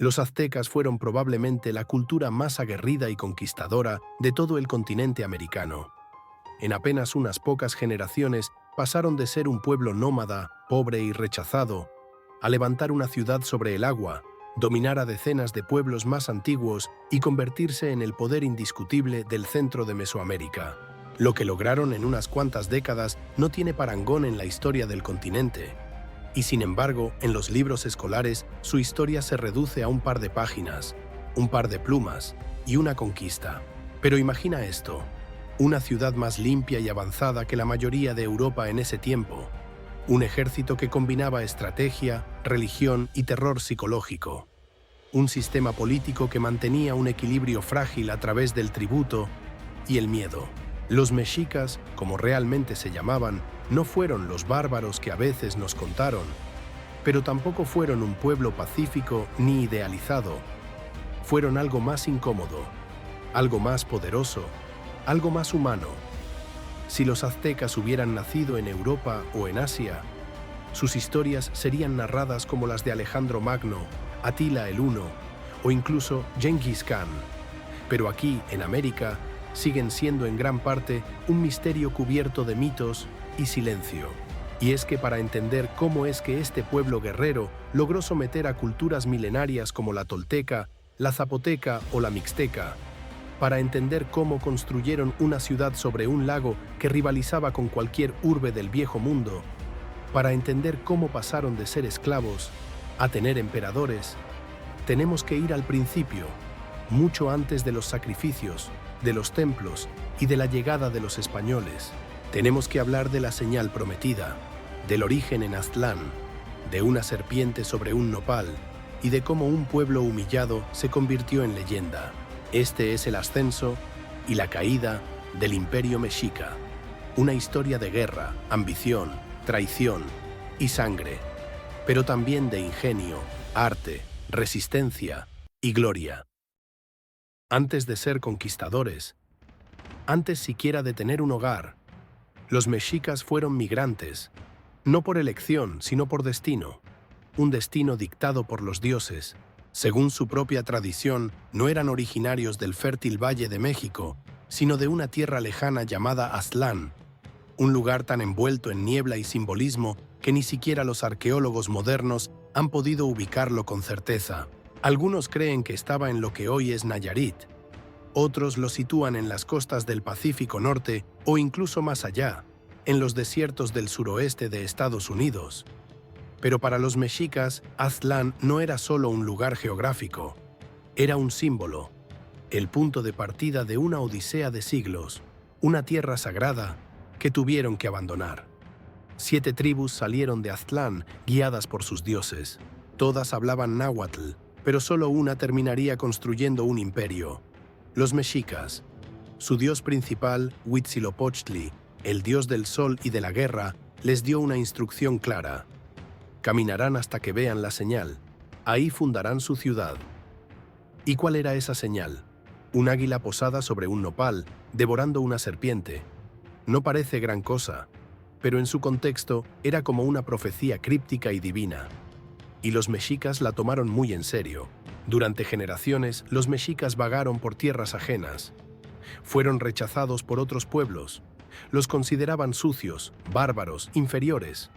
Los aztecas fueron probablemente la cultura más aguerrida y conquistadora de todo el continente americano. En apenas unas pocas generaciones pasaron de ser un pueblo nómada, pobre y rechazado, a levantar una ciudad sobre el agua, dominar a decenas de pueblos más antiguos y convertirse en el poder indiscutible del centro de Mesoamérica. Lo que lograron en unas cuantas décadas no tiene parangón en la historia del continente. Y sin embargo, en los libros escolares, su historia se reduce a un par de páginas, un par de plumas y una conquista. Pero imagina esto, una ciudad más limpia y avanzada que la mayoría de Europa en ese tiempo, un ejército que combinaba estrategia, religión y terror psicológico, un sistema político que mantenía un equilibrio frágil a través del tributo y el miedo. Los mexicas, como realmente se llamaban, no fueron los bárbaros que a veces nos contaron, pero tampoco fueron un pueblo pacífico ni idealizado. Fueron algo más incómodo, algo más poderoso, algo más humano. Si los aztecas hubieran nacido en Europa o en Asia, sus historias serían narradas como las de Alejandro Magno, Atila el Huno o incluso Gengis Khan. Pero aquí, en América, siguen siendo en gran parte un misterio cubierto de mitos y silencio. Y es que para entender cómo es que este pueblo guerrero logró someter a culturas milenarias como la tolteca, la zapoteca o la mixteca, para entender cómo construyeron una ciudad sobre un lago que rivalizaba con cualquier urbe del viejo mundo, para entender cómo pasaron de ser esclavos a tener emperadores, tenemos que ir al principio, mucho antes de los sacrificios, de los templos y de la llegada de los españoles. Tenemos que hablar de la señal prometida, del origen en Aztlán, de una serpiente sobre un nopal y de cómo un pueblo humillado se convirtió en leyenda. Este es el ascenso y la caída del Imperio Mexica. Una historia de guerra, ambición, traición y sangre, pero también de ingenio, arte, resistencia y gloria. Antes de ser conquistadores, antes siquiera de tener un hogar, los mexicas fueron migrantes, no por elección, sino por destino, un destino dictado por los dioses. Según su propia tradición, no eran originarios del fértil Valle de México, sino de una tierra lejana llamada Aztlán, un lugar tan envuelto en niebla y simbolismo que ni siquiera los arqueólogos modernos han podido ubicarlo con certeza. Algunos creen que estaba en lo que hoy es Nayarit, otros lo sitúan en las costas del Pacífico Norte o incluso más allá, en los desiertos del suroeste de Estados Unidos. Pero para los mexicas, Aztlán no era solo un lugar geográfico, era un símbolo, el punto de partida de una odisea de siglos, una tierra sagrada que tuvieron que abandonar. 7 tribus salieron de Aztlán guiadas por sus dioses. Todas hablaban náhuatl, pero solo una terminaría construyendo un imperio. Los mexicas. Su dios principal, Huitzilopochtli, el dios del sol y de la guerra, les dio una instrucción clara. Caminarán hasta que vean la señal. Ahí fundarán su ciudad. ¿Y cuál era esa señal? Un águila posada sobre un nopal, devorando una serpiente. No parece gran cosa, pero en su contexto era como una profecía críptica y divina. Y los mexicas la tomaron muy en serio. Durante generaciones, los mexicas vagaron por tierras ajenas. Fueron rechazados por otros pueblos. Los consideraban sucios, bárbaros, inferiores.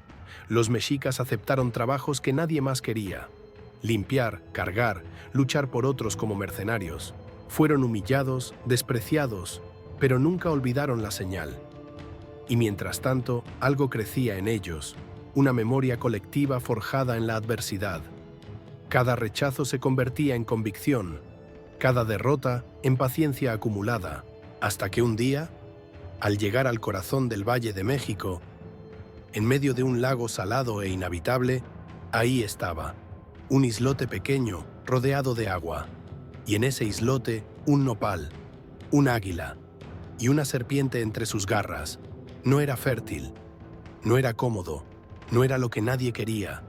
Los mexicas aceptaron trabajos que nadie más quería. Limpiar, cargar, luchar por otros como mercenarios. Fueron humillados, despreciados, pero nunca olvidaron la señal. Y mientras tanto, algo crecía en ellos, una memoria colectiva forjada en la adversidad. Cada rechazo se convertía en convicción, cada derrota en paciencia acumulada, hasta que un día, al llegar al corazón del Valle de México, en medio de un lago salado e inhabitable, ahí estaba, un islote pequeño rodeado de agua, y en ese islote un nopal, un águila y una serpiente entre sus garras. No era fértil, no era cómodo, no era lo que nadie quería,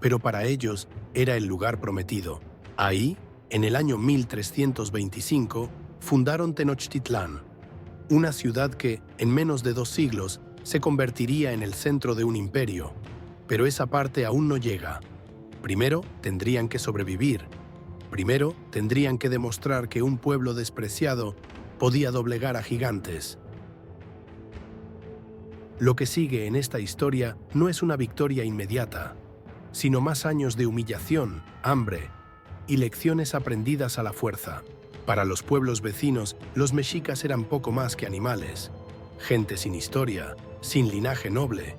pero para ellos era el lugar prometido. Ahí, en el año 1325, fundaron Tenochtitlán, una ciudad que, en menos de 2 siglos, se convertiría en el centro de un imperio. Pero esa parte aún no llega. Primero tendrían que sobrevivir, Primero, tendrían que demostrar que un pueblo despreciado podía doblegar a gigantes. Lo que sigue en esta historia no es una victoria inmediata, sino más años de humillación, hambre y lecciones aprendidas a la fuerza. Para los pueblos vecinos, los mexicas eran poco más que animales, gente sin historia, sin linaje noble,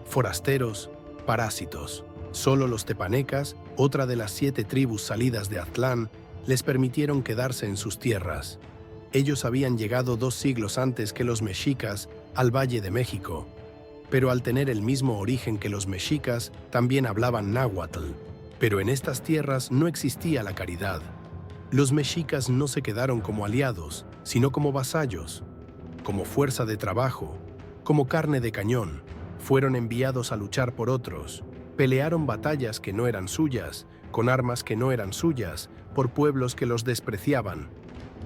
forasteros, parásitos. Solo los tepanecas, otra de las 7 tribus salidas de Aztlán, les permitieron quedarse en sus tierras. Ellos habían llegado 2 siglos antes que los mexicas al Valle de México, pero al tener el mismo origen que los mexicas, también hablaban náhuatl. Pero en estas tierras no existía la caridad. Los mexicas no se quedaron como aliados, sino como vasallos, como fuerza de trabajo, como carne de cañón. Fueron enviados a luchar por otros. Pelearon batallas que no eran suyas, con armas que no eran suyas, por pueblos que los despreciaban.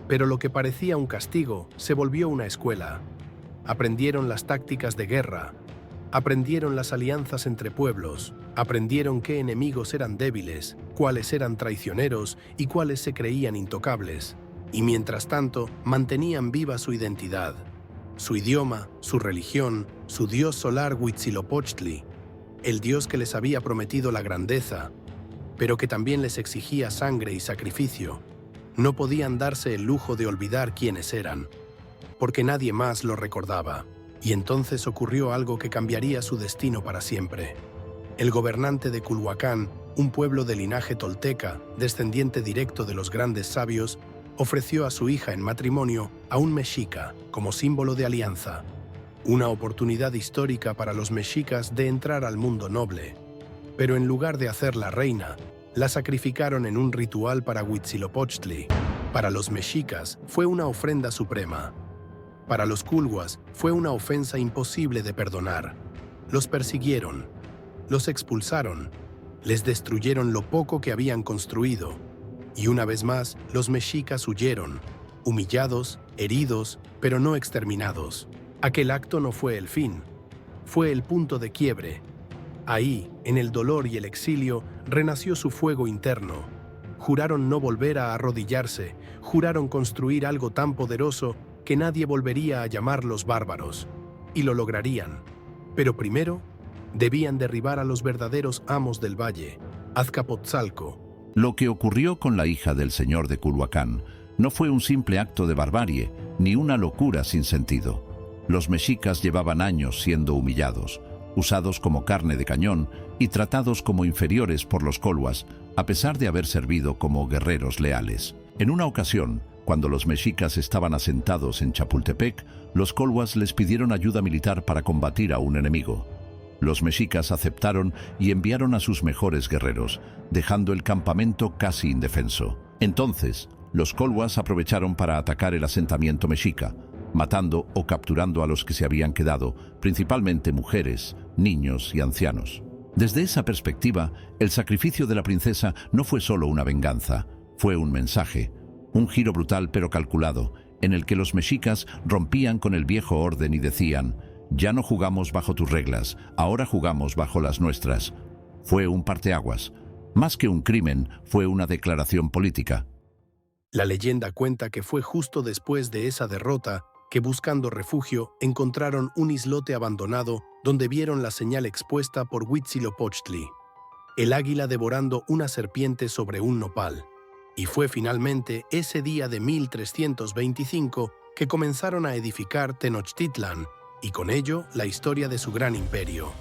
Pero lo que parecía un castigo se volvió una escuela. Aprendieron las tácticas de guerra, aprendieron las alianzas entre pueblos, aprendieron qué enemigos eran débiles, cuáles eran traicioneros y cuáles se creían intocables. Y mientras tanto, mantenían viva su identidad, su idioma, su religión, su dios solar Huitzilopochtli, el dios que les había prometido la grandeza, pero que también les exigía sangre y sacrificio. No podían darse el lujo de olvidar quiénes eran, porque nadie más lo recordaba. Y entonces ocurrió algo que cambiaría su destino para siempre. El gobernante de Culhuacán, un pueblo de linaje tolteca, descendiente directo de los grandes sabios, ofreció a su hija en matrimonio a un mexica como símbolo de alianza. Una oportunidad histórica para los mexicas de entrar al mundo noble. Pero en lugar de hacerla reina, la sacrificaron en un ritual para Huitzilopochtli. Para los mexicas fue una ofrenda suprema. Para los culhuas fue una ofensa imposible de perdonar. Los persiguieron, los expulsaron, les destruyeron lo poco que habían construido. Y una vez más, los mexicas huyeron, humillados, heridos, pero no exterminados. Aquel acto no fue el fin, fue el punto de quiebre. Ahí, en el dolor y el exilio, renació su fuego interno. Juraron no volver a arrodillarse, juraron construir algo tan poderoso que nadie volvería a llamarlos bárbaros. Y lo lograrían. Pero primero, debían derribar a los verdaderos amos del valle, Azcapotzalco. Lo que ocurrió con la hija del señor de Culhuacán no fue un simple acto de barbarie, ni una locura sin sentido. Los mexicas llevaban años siendo humillados, usados como carne de cañón y tratados como inferiores por los colhuas, a pesar de haber servido como guerreros leales. En una ocasión, cuando los mexicas estaban asentados en Chapultepec, los colhuas les pidieron ayuda militar para combatir a un enemigo. Los mexicas aceptaron y enviaron a sus mejores guerreros, dejando el campamento casi indefenso. Entonces, los colhuas aprovecharon para atacar el asentamiento mexica, matando o capturando a los que se habían quedado, principalmente mujeres, niños y ancianos. Desde esa perspectiva, el sacrificio de la princesa no fue solo una venganza, fue un mensaje, un giro brutal pero calculado, en el que los mexicas rompían con el viejo orden y decían: «Ya no jugamos bajo tus reglas, ahora jugamos bajo las nuestras». Fue un parteaguas. Más que un crimen, fue una declaración política. La leyenda cuenta que fue justo después de esa derrota que, buscando refugio, encontraron un islote abandonado donde vieron la señal expuesta por Huitzilopochtli, el águila devorando una serpiente sobre un nopal. Y fue finalmente ese día de 1325 que comenzaron a edificar Tenochtitlan, y con ello la historia de su gran imperio.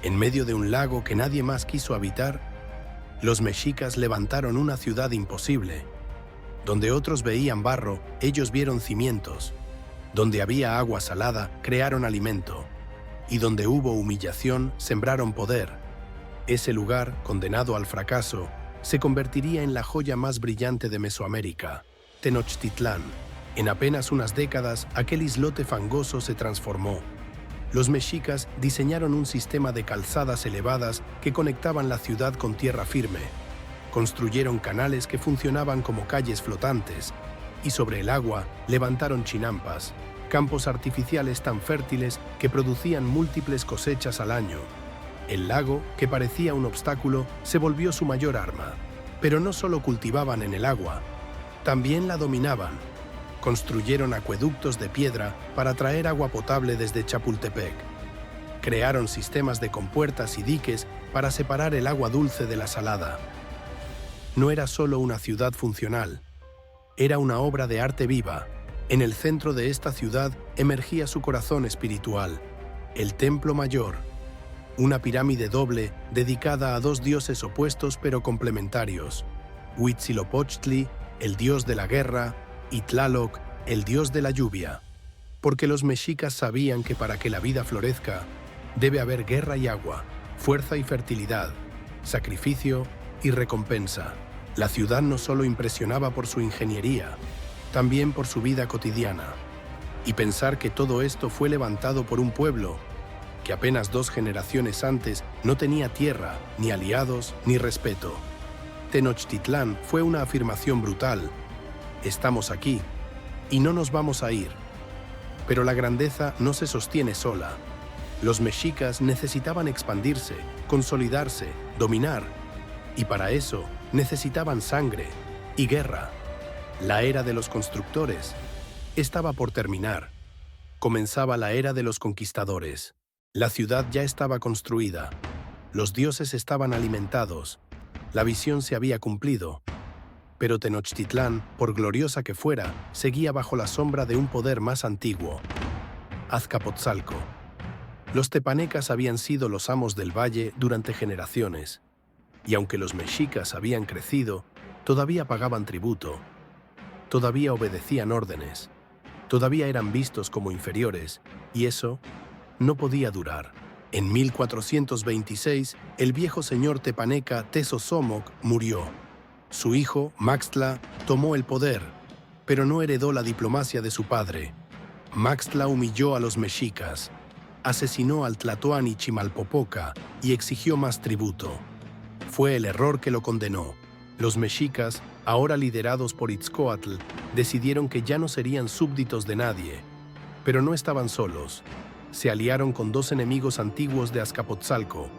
En medio de un lago que nadie más quiso habitar, los mexicas levantaron una ciudad imposible. Donde otros veían barro, ellos vieron cimientos. Donde había agua salada, crearon alimento. Y donde hubo humillación, sembraron poder. Ese lugar, condenado al fracaso, se convertiría en la joya más brillante de Mesoamérica, Tenochtitlán. En apenas unas décadas, aquel islote fangoso se transformó. Los mexicas diseñaron un sistema de calzadas elevadas que conectaban la ciudad con tierra firme. Construyeron canales que funcionaban como calles flotantes, y sobre el agua levantaron chinampas, campos artificiales tan fértiles que producían múltiples cosechas al año. El lago, que parecía un obstáculo, se volvió su mayor arma. Pero no solo cultivaban en el agua, también la dominaban. Construyeron acueductos de piedra para traer agua potable desde Chapultepec. Crearon sistemas de compuertas y diques para separar el agua dulce de la salada. No era solo una ciudad funcional, era una obra de arte viva. En el centro de esta ciudad emergía su corazón espiritual, el Templo Mayor, una pirámide doble dedicada a dos dioses opuestos pero complementarios: Huitzilopochtli, el dios de la guerra, y Tlaloc, el dios de la lluvia. Porque los mexicas sabían que para que la vida florezca, debe haber guerra y agua, fuerza y fertilidad, sacrificio y recompensa. La ciudad no solo impresionaba por su ingeniería, también por su vida cotidiana. Y pensar que todo esto fue levantado por un pueblo que apenas 2 generaciones antes no tenía tierra, ni aliados, ni respeto. Tenochtitlán fue una afirmación brutal. Estamos aquí, y no nos vamos a ir. Pero la grandeza no se sostiene sola. Los mexicas necesitaban expandirse, consolidarse, dominar, y para eso necesitaban sangre y guerra. La era de los constructores estaba por terminar. Comenzaba la era de los conquistadores. La ciudad ya estaba construida. Los dioses estaban alimentados. La visión se había cumplido. Pero Tenochtitlán, por gloriosa que fuera, seguía bajo la sombra de un poder más antiguo: Azcapotzalco. Los tepanecas habían sido los amos del valle durante generaciones, y aunque los mexicas habían crecido, todavía pagaban tributo, todavía obedecían órdenes, todavía eran vistos como inferiores, y eso no podía durar. En 1426, el viejo señor tepaneca Tezosomoc murió. Su hijo, Maxtla, tomó el poder, pero no heredó la diplomacia de su padre. Maxtla humilló a los mexicas, asesinó al Tlatoani Chimalpopoca y exigió más tributo. Fue el error que lo condenó. Los mexicas, ahora liderados por Itzcoatl, decidieron que ya no serían súbditos de nadie. Pero no estaban solos. Se aliaron con 2 enemigos antiguos de Azcapotzalco: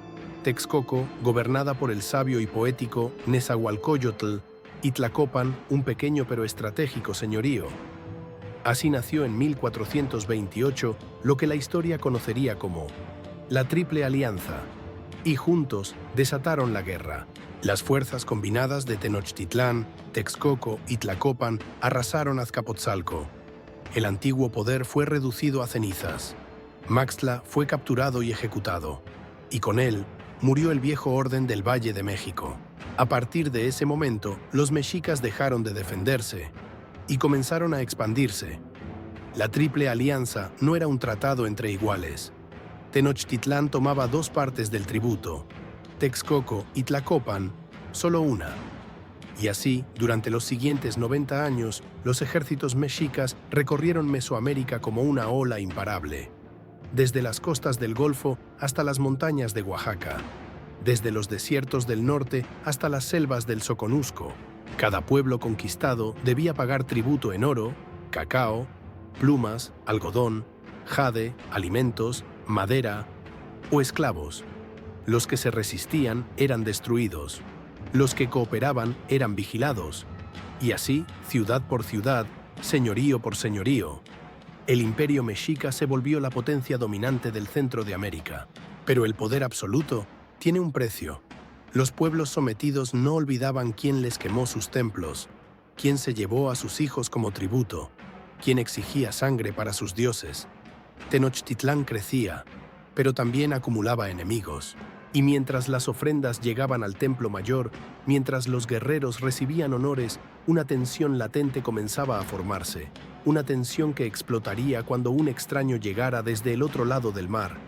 Texcoco, gobernada por el sabio y poético Nezahualcóyotl, y Tlacopan, un pequeño pero estratégico señorío. Así nació en 1428 lo que la historia conocería como la Triple Alianza, y juntos desataron la guerra. Las fuerzas combinadas de Tenochtitlán, Texcoco y Tlacopan arrasaron Azcapotzalco. El antiguo poder fue reducido a cenizas. Maxtla fue capturado y ejecutado, y con él murió el viejo orden del Valle de México. A partir de ese momento, los mexicas dejaron de defenderse y comenzaron a expandirse. La Triple Alianza no era un tratado entre iguales. Tenochtitlán tomaba 2 partes del tributo, Texcoco y Tlacopan solo una. Y así, durante los siguientes 90 años, los ejércitos mexicas recorrieron Mesoamérica como una ola imparable. Desde las costas del Golfo hasta las montañas de Oaxaca, desde los desiertos del norte hasta las selvas del Soconusco. Cada pueblo conquistado debía pagar tributo en oro, cacao, plumas, algodón, jade, alimentos, madera o esclavos. Los que se resistían eran destruidos. Los que cooperaban eran vigilados. Y así, ciudad por ciudad, señorío por señorío, el imperio mexica se volvió la potencia dominante del centro de América. Pero el poder absoluto tiene un precio. Los pueblos sometidos no olvidaban quién les quemó sus templos, quién se llevó a sus hijos como tributo, quién exigía sangre para sus dioses. Tenochtitlán crecía, pero también acumulaba enemigos. Y mientras las ofrendas llegaban al Templo Mayor, mientras los guerreros recibían honores, una tensión latente comenzaba a formarse. Una tensión que explotaría cuando un extraño llegara desde el otro lado del mar,